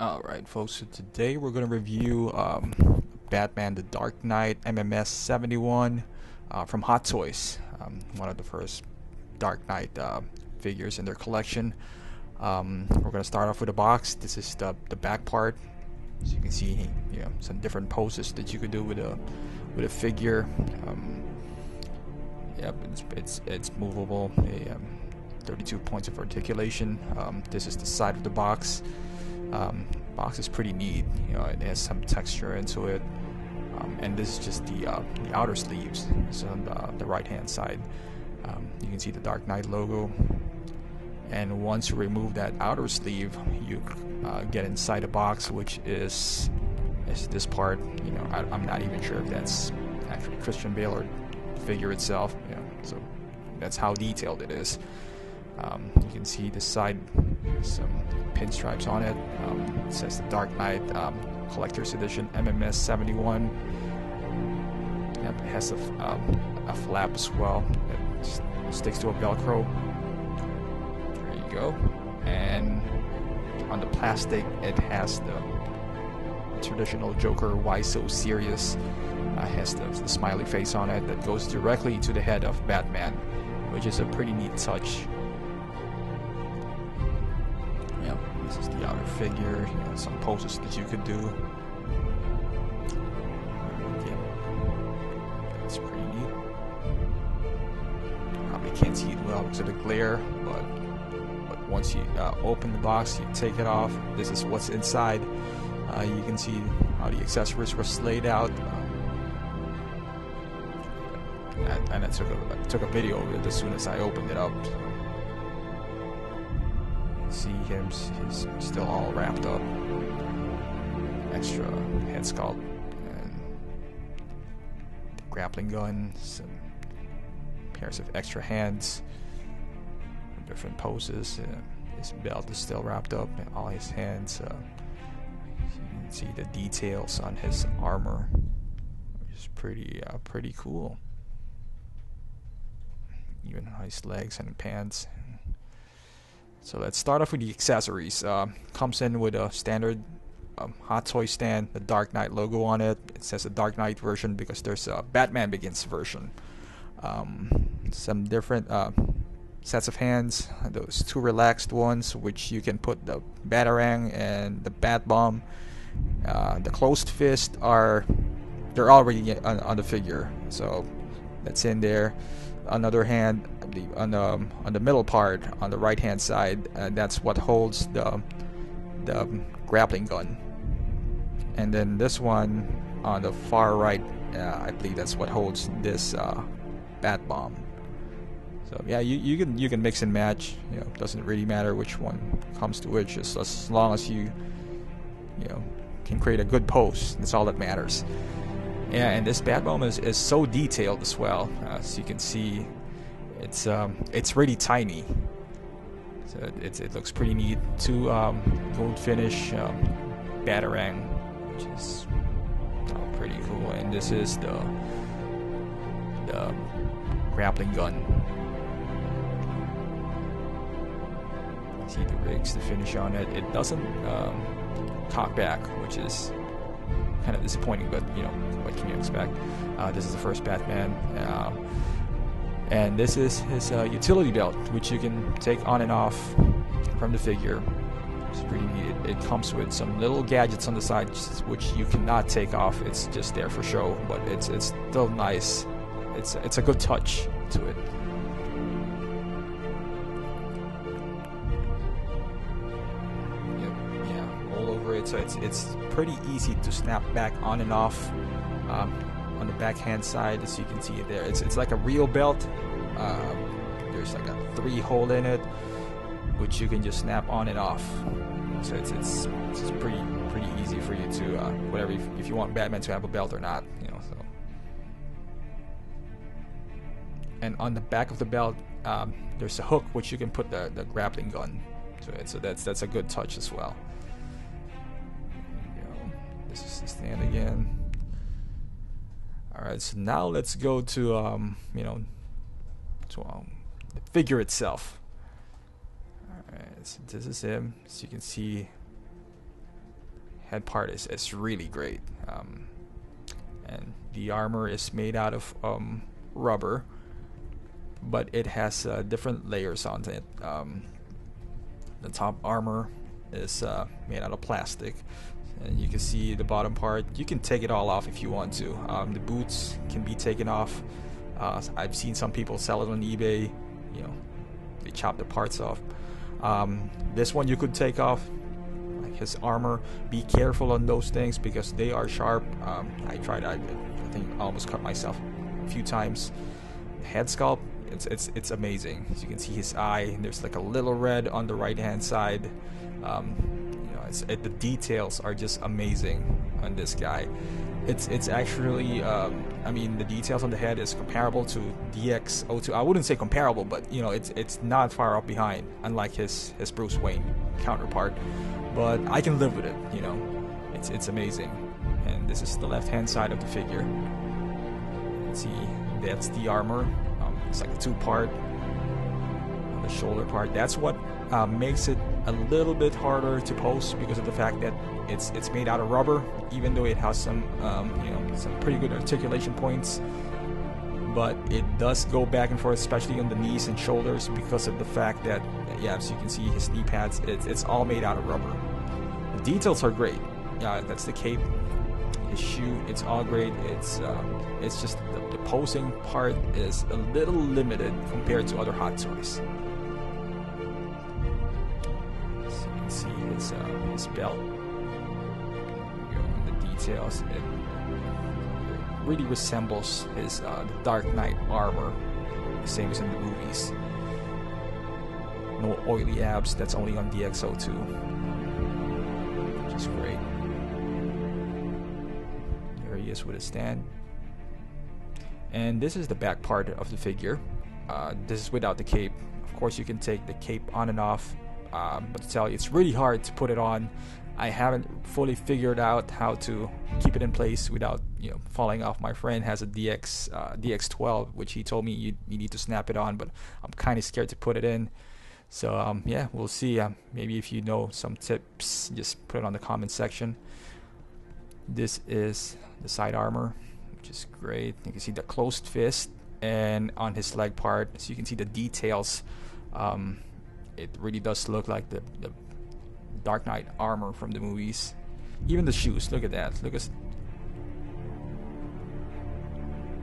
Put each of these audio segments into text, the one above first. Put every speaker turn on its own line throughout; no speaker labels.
Alright folks, so today we're going to review Batman the Dark Knight MMS 71 from Hot Toys, one of the first Dark Knight figures in their collection. We're going to start off with a box. This is the back part. As you can see, some different poses that you could do with a figure. Yep, it's movable. 32 points of articulation. This is the side of the box. Box is pretty neat. It has some texture into it, and this is just the outer sleeves. It's on the right hand side. You can see the Dark Knight logo, and once you remove that outer sleeve, you get inside the box, which is this part. I'm not even sure if that's actually Christian Bale or the figure itself. So that's how detailed it is. You can see the side, some pinstripes on it. It says the Dark Knight Collector's Edition MMS 71. Yep, it has a flap as well that sticks to a Velcro. There you go. And on the plastic, it has the traditional Joker "Why So Serious?" It has the smiley face on it that goes directly to the head of Batman, which is a pretty neat touch. This is the outer figure, some poses that you could do. That's pretty neat. Probably can't see it well because of the glare, but once you open the box, you take it off. This is what's inside. You can see how the accessories were laid out. And I took a video of it as soon as I opened it up. See him, he's still all wrapped up. Extra head sculpt and the grappling gun, some pairs of extra hands, different poses. His belt is still wrapped up in all his hands. You can see the details on his armor, which is pretty cool. Even his legs and pants. So let's start off with the accessories. Comes in with a standard Hot Toy stand, the Dark Knight logo on it. It says the Dark Knight version because there's a Batman Begins version. Some different sets of hands. Those two relaxed ones, which you can put the Batarang and the Bat Bomb. The closed fist they're already on the figure, so that's in there. Another hand on the middle part on the right hand side, that's what holds the grappling gun, and then this one on the far right, I believe that's what holds this bat bomb. So yeah, you can mix and match. It doesn't really matter which one comes to which, just as long as you can create a good pose. That's all that matters. Yeah, and this bat bomb is so detailed as well. As you can see, it's really tiny. So it looks pretty neat. Two gold finish Batarang, which is pretty cool. And this is the grappling gun. See the rigs, the finish on it. It doesn't cock back, which is kind of disappointing, but what can you expect? This is the first Batman, and this is his utility belt, which you can take on and off from the figure. It's pretty neat. It comes with some little gadgets on the side, which you cannot take off. It's just there for show, but it's still nice. It's a good touch to it. So it's pretty easy to snap back on and off on the backhand side, as you can see it there. It's like a real belt. There's like a 3-hole in it, which you can just snap on and off. So it's pretty easy for you to whatever, if you want Batman to have a belt or not. So. And on the back of the belt, there's a hook which you can put the grappling gun to it. So that's a good touch as well. This is the stand again. Alright, so now let's go to the figure itself. Alright, so this is him. So you can see head part is really great. And the armor is made out of rubber, but it has different layers on it. The top armor is made out of plastic, and you can see the bottom part. You can take it all off if you want to. The boots can be taken off. I've seen some people sell it on eBay. You know, they chop the parts off. This one you could take off, like his armor. Be careful on those things because they are sharp. I tried. I think I almost cut myself a few times. Head sculpt, it's amazing. As you can see his eye, there's like a little red on the right hand side. The details are just amazing on this guy. It's actually I mean, the details on the head is comparable to DX02. I wouldn't say comparable, but you know, it's not far off behind, unlike his Bruce Wayne counterpart. But I can live with it, you know. It's amazing. And this is the left hand side of the figure. See, that's the armor. It's like a two-part. The shoulder part. That's what makes it a little bit harder to pose because of the fact that it's made out of rubber, even though it has some some pretty good articulation points. But it does go back and forth, especially on the knees and shoulders, because of the fact that, yeah, as you can see, his knee pads, it's all made out of rubber. The details are great. That's the cape. His shoe, it's all great. It's just the posing part is a little limited compared to other Hot Toys. So you can see his belt. The details. It really resembles his the Dark Knight armor, the same as in the movies. No oily abs. That's only on DX02, which is great. There he is with his stand. And this is the back part of the figure. This is without the cape. Of course, you can take the cape on and off, but to tell you, it's really hard to put it on. I haven't fully figured out how to keep it in place without, you know, falling off. My friend has a DX12, which he told me you need to snap it on, but I'm kind of scared to put it in. So yeah, we'll see. Maybe if you know some tips, just put it on the comment section. This is the side armor, which is great. You can see the closed fist, and on his leg part, so you can see the details. It really does look like the Dark Knight armor from the movies. Even the shoes, look at that. Look at.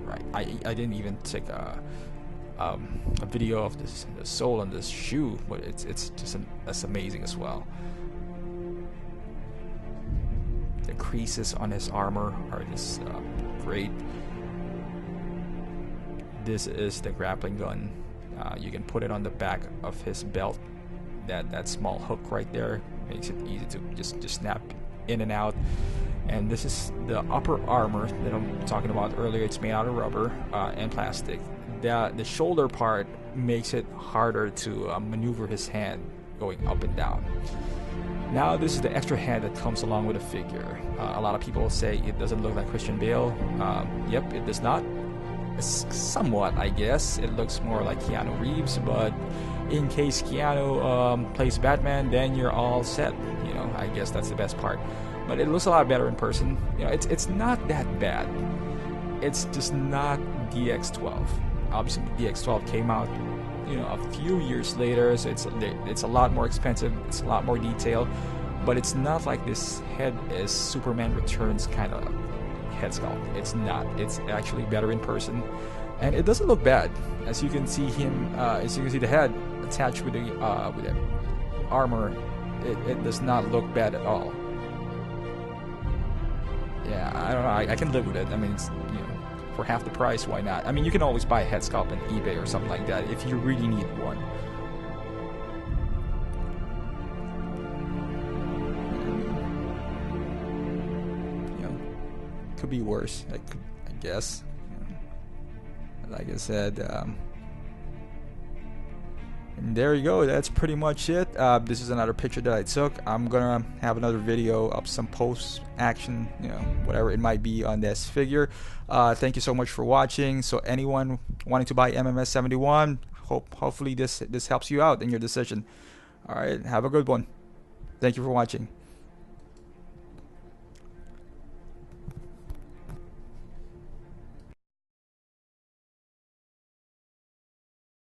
Right, I didn't even take a video of the sole on this shoe, but it's just that's amazing as well. The creases on his armor are just great. This is the grappling gun. You can put it on the back of his belt. That small hook right there makes it easy to just snap in and out. And this is the upper armor that I'm talking about earlier. It's made out of rubber and plastic. The shoulder part makes it harder to maneuver his hand going up and down. Now this is the extra hand that comes along with the figure. A lot of people say it doesn't look like Christian Bale. Yep, it does not. Somewhat, I guess. It looks more like Keanu Reeves, but in case Keanu plays Batman, then you're all set. You know, I guess that's the best part. But it looks a lot better in person. You know, it's not that bad. It's just not DX12. Obviously, the DX12 came out, you know, a few years later, so it's a lot more expensive. It's a lot more detailed, but it's not like this head is Superman Returns kind of head sculpt. It's not. It's actually better in person, and it doesn't look bad. As you can see as you can see the head attached with the armor, it does not look bad at all. Yeah, I don't know. I can live with it. I mean, it's, you know, for half the price, why not? I mean, you can always buy a head sculpt on eBay or something like that if you really need one. You know, could be worse. I guess. Like I said, and there you go. That's pretty much it. This is another picture that I took. I'm gonna have another video of some post action, you know, whatever it might be on this figure. Thank you so much for watching. So anyone wanting to buy MMS 71, hopefully this helps you out in your decision. All right, have a good one. Thank you for watching.